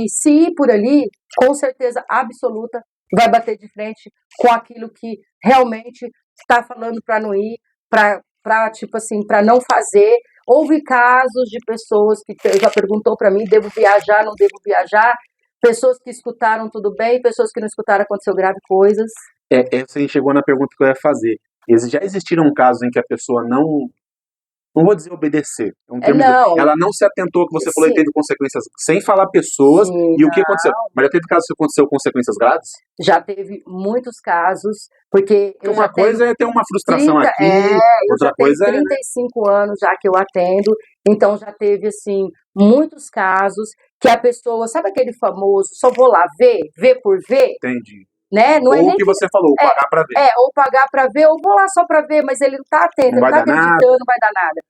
se ir por ali, com certeza absoluta, vai bater de frente com aquilo que realmente está falando para não ir, para tipo assim, para não fazer. Houve casos de pessoas que já perguntou para mim, devo viajar, não devo viajar, pessoas que escutaram tudo bem, pessoas que não escutaram, aconteceu grave coisas. Você chegou na pergunta que eu ia fazer. Já existiram casos em que a pessoa não vou dizer obedecer, é um termo, Não, ela não se atentou ao que você falou e sim, teve consequências, sem falar pessoas, sim, e o que aconteceu? Mas já teve casos que aconteceu consequências graves? já teve muitos casos, porque Porque eu já uma coisa tenho é ter uma frustração 30, aqui, eu outra já tenho coisa é, né? 35 anos já que eu atendo, então já teve, assim, muitos casos que a pessoa, sabe aquele famoso, só vou lá ver por ver, Entendi. né? Não é Ou o nem que que você falou, pagar pra ver. ou pagar para ver, ou vou lá só para ver, mas ele não tá atento, Não ele vai não tá dar nada. acreditando, não vai dar nada.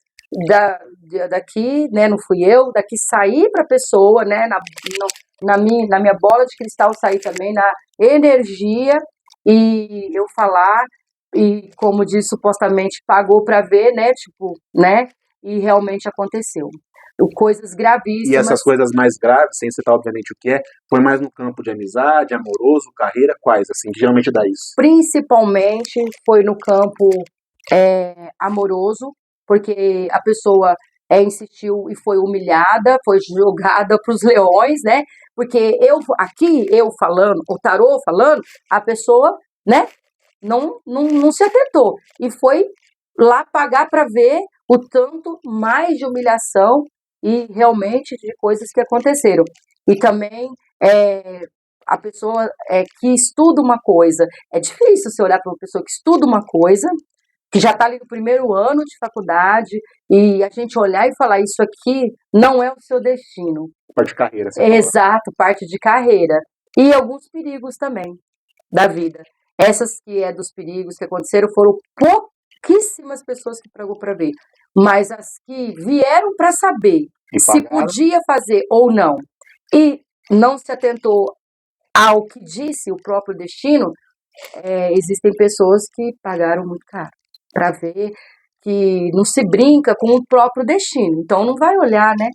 Daqui, né, não fui eu, daqui sair para a pessoa, né, na minha bola de cristal sair também, na energia, e eu falar, e como diz, supostamente pagou para ver, né, tipo, né, e realmente aconteceu. Coisas E gravíssimas. essas coisas mais graves, sem citar obviamente o que é, foi mais no campo de amizade, amoroso, carreira, quais, assim, que geralmente dá isso? Principalmente foi no campo amoroso, porque a pessoa insistiu e foi humilhada, foi jogada para os leões, né? Porque eu falando, o tarô falando, a pessoa, né, não se atentou e foi lá pagar para ver o tanto mais de humilhação e realmente de coisas que aconteceram. E também a pessoa que estuda uma coisa, é difícil você olhar para uma pessoa que estuda uma coisa, que já está ali no primeiro ano de faculdade, e a gente olhar e falar, isso aqui não é o seu destino. Parte de carreira, você fala. Exato, parte de carreira. E alguns perigos também da vida. Essas que é dos perigos que aconteceram foram pouquíssimas pessoas que pagou para ver, mas as que vieram para saber E se pagaram? podia fazer ou não, e não se atentou ao que disse o próprio destino, existem pessoas que pagaram muito caro para ver que não se brinca com o próprio destino. Então não vai olhar, né?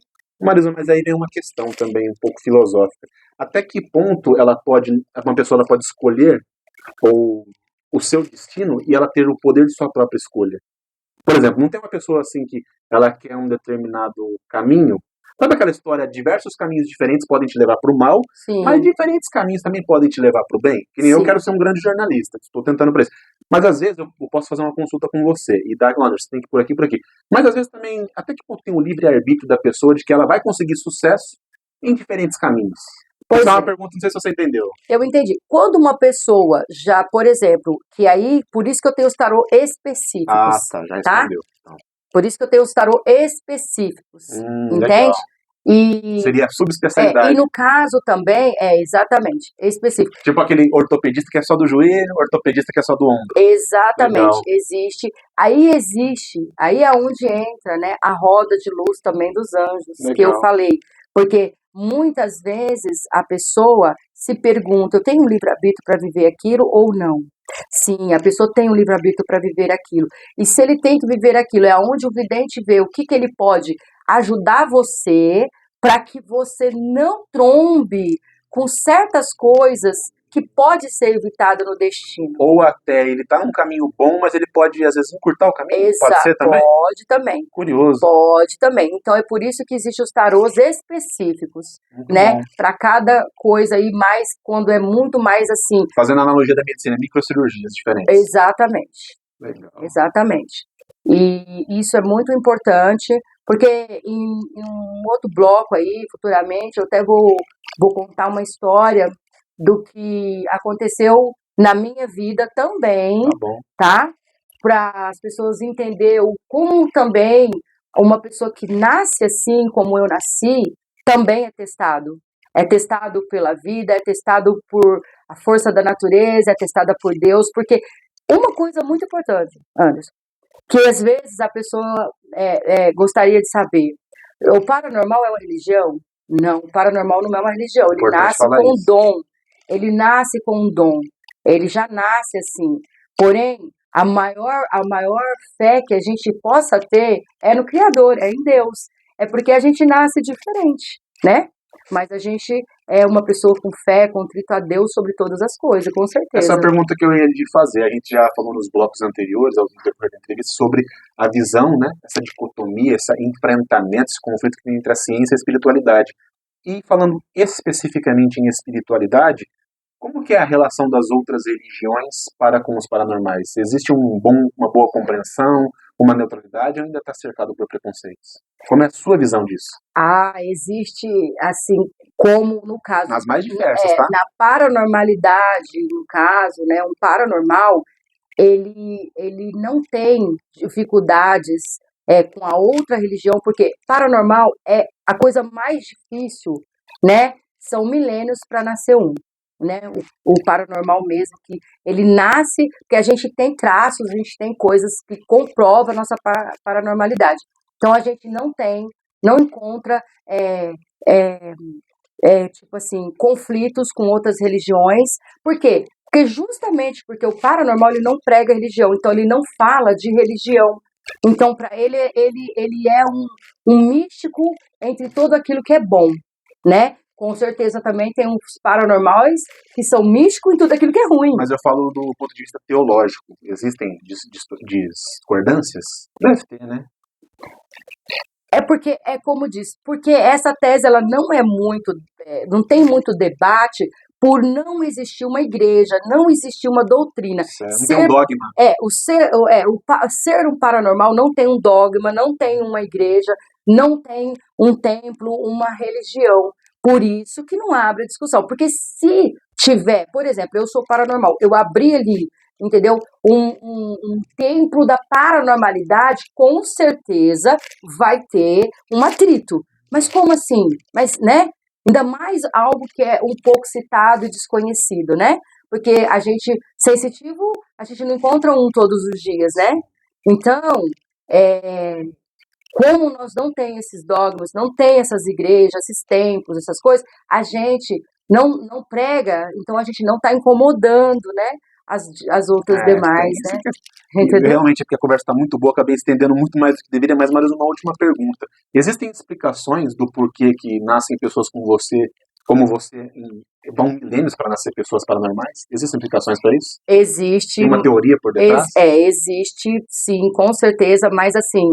Marisa, mas aí vem uma questão também um pouco filosófica. Até que ponto uma pessoa pode escolher o seu destino e ela ter o poder de sua própria escolha? Por exemplo, não tem uma pessoa assim que ela quer um determinado caminho. Sabe aquela história, diversos caminhos diferentes podem te levar para o mal, Sim. mas diferentes caminhos também podem te levar para o bem? Que nem eu Sim. quero ser um grande jornalista, estou tentando para isso. Mas às vezes eu posso fazer uma consulta com você e dar, olha, você tem que ir por aqui, por aqui. Mas às vezes também, até que ponto tem o livre-arbítrio da pessoa de que ela vai conseguir sucesso em diferentes caminhos? Vou te dar uma pergunta, não sei se você entendeu. Eu entendi. Quando uma pessoa já, por exemplo, que aí, por isso que eu tenho os tarô específicos. Ah, tá, já respondeu. Tá? Por isso que eu tenho os tarô específicos. Entende? Legal. E, seria subespecialidade. E no caso também, exatamente, específico. Tipo aquele ortopedista que é só do joelho, ortopedista que é só do ombro. Exatamente, Legal. existe. Aí é onde entra, né, a roda de luz também dos anjos, Legal. que eu falei. Porque muitas vezes a pessoa se pergunta, eu tenho um livre-arbítrio para viver aquilo ou não? Sim, a pessoa tem um livre-arbítrio para viver aquilo. E se ele tem que viver aquilo, é onde o vidente vê o que ele pode ajudar você para que você não trombe com certas coisas que pode ser evitada no destino. Ou até ele tá num caminho bom, mas ele pode, às vezes, encurtar o caminho. Exato, pode ser também? Pode também. Curioso. Pode também. Então é por isso que existem os tarôs específicos, Muito né? bom. Para cada coisa aí, mais quando é muito mais assim. Fazendo a analogia da medicina, microcirurgias diferentes. Exatamente. Legal. Exatamente. E isso é muito importante, porque em um outro bloco aí, futuramente, eu até vou contar uma história do que aconteceu na minha vida também, Tá bom. tá? Para as pessoas entenderem como também uma pessoa que nasce assim como eu nasci, também é testado. É testado pela vida, é testado por a força da natureza, é testada por Deus, porque uma coisa muito importante, Anderson, que às vezes a pessoa gostaria de saber, o paranormal é uma religião? Não, o paranormal não é uma religião, ele nasce com um dom, ele nasce com um dom, ele já nasce assim, porém, a maior fé que a gente possa ter é no Criador, é em Deus, é porque a gente nasce diferente, né? Mas a gente é uma pessoa com fé, contrita a Deus sobre todas as coisas, com certeza. Essa é a pergunta que eu ia lhe fazer. A gente já falou nos blocos anteriores, ao decorrer da entrevista, sobre a visão, né, essa dicotomia, esse enfrentamento, esse conflito que tem entre a ciência e a espiritualidade. E falando especificamente em espiritualidade, como que é a relação das outras religiões para com os paranormais? Existe uma boa compreensão, uma neutralidade, ou ainda está cercado por preconceitos? Como é a sua visão disso? Existe, assim, como no caso... Nas mais diversas, tá? Na paranormalidade, no caso, né, um paranormal, ele não tem dificuldades com a outra religião, porque paranormal é a coisa mais difícil, né? São milênios para nascer um. Né, o paranormal mesmo, que ele nasce, porque a gente tem traços, a gente tem coisas que comprovam a nossa paranormalidade. Então a gente não encontra tipo assim, conflitos com outras religiões. Por quê? Porque justamente porque o paranormal ele não prega religião, então ele não fala de religião. Então para ele é um místico entre tudo aquilo que é bom, né? Com certeza também tem uns paranormais que são místicos em tudo aquilo que é ruim. Mas eu falo do ponto de vista teológico. Existem discordâncias? Deve ter, né? É porque, é como diz, porque essa tese ela não tem muito debate por não existir uma igreja, não existir uma doutrina. Não tem um dogma. Ser um paranormal não tem um dogma, não tem uma igreja, não tem um templo, uma religião. Por isso que não abre discussão. Porque se tiver, por exemplo, eu sou paranormal, eu abri ali, entendeu? Um templo da paranormalidade, com certeza vai ter um atrito. Mas como assim? Mas, né? Ainda mais algo que é um pouco citado e desconhecido, né? Porque a gente, sensitivo, a gente não encontra um todos os dias, né? Então, como nós não tem esses dogmas, não tem essas igrejas, esses templos, essas coisas, a gente não prega, então a gente não está incomodando, né, as outras demais, né? Realmente, porque a conversa está muito boa, acabei estendendo muito mais do que deveria, mas mais uma última pergunta. Existem explicações do porquê que nascem pessoas como você, vão milênios para nascer pessoas paranormais? Existem explicações para isso? Existe. Tem uma teoria por detrás? Existe, sim, com certeza, mas assim,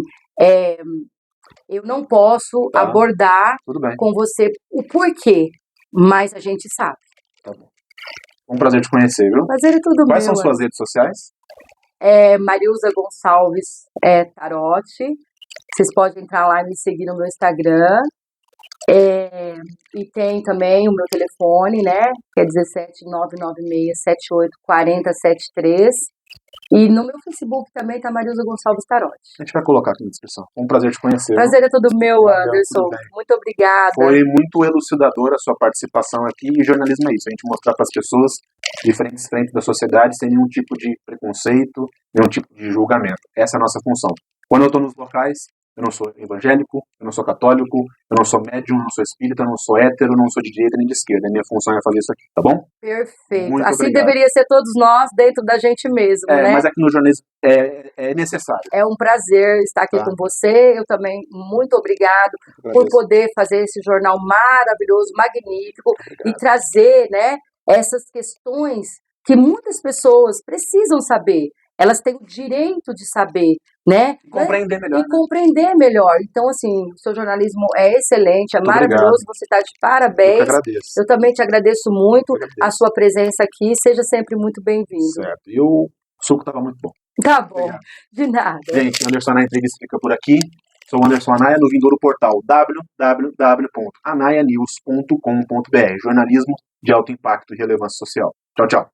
eu não posso abordar com você o porquê, mas a gente sabe. Tá bom. Um prazer te conhecer, viu? Prazer é tudo meu. Quais são suas redes sociais? Mariusa Gonçalves Tarotti. Vocês podem entrar lá e me seguir no meu Instagram. E tem também o meu telefone, né? Que é 17996784073. E no meu Facebook também tá Mariusa Gonçalves Tarotti. A gente vai colocar aqui na descrição. Um prazer te conhecer. Prazer é todo meu, Anderson. Muito obrigada. Foi muito elucidadora a sua participação aqui, e jornalismo é isso, a gente mostrar para as pessoas diferentes frentes da sociedade sem nenhum tipo de preconceito, nenhum tipo de julgamento. Essa é a nossa função. Quando eu estou nos locais, eu não sou evangélico, eu não sou católico, eu não sou médium, eu não sou espírita, eu não sou hétero, eu não sou de direita nem de esquerda. A minha função é fazer isso aqui, tá bom? Perfeito. Muito assim obrigado. Deveria ser todos nós dentro da gente mesmo, né? Mas aqui no jornalismo é necessário. É um prazer estar aqui com você. Eu também, muito obrigado por poder fazer esse jornal maravilhoso, magnífico, e trazer, né, essas questões que muitas pessoas precisam saber. Elas têm o direito de saber, né? Compreender melhor. E compreender melhor. Então, assim, o seu jornalismo é excelente, é muito maravilhoso, obrigado. Você está de parabéns. Eu que agradeço. Eu também te agradeço muito a sua presença aqui. Seja sempre muito bem-vindo. Certo. E o suco estava muito bom. Tá bom. Obrigado. De nada. Gente, Anderson Anaia Entrevista fica por aqui. Sou o Anderson Anaia, no vindouro portal www.anaianews.com.br. Jornalismo de alto impacto e relevância social. Tchau, tchau.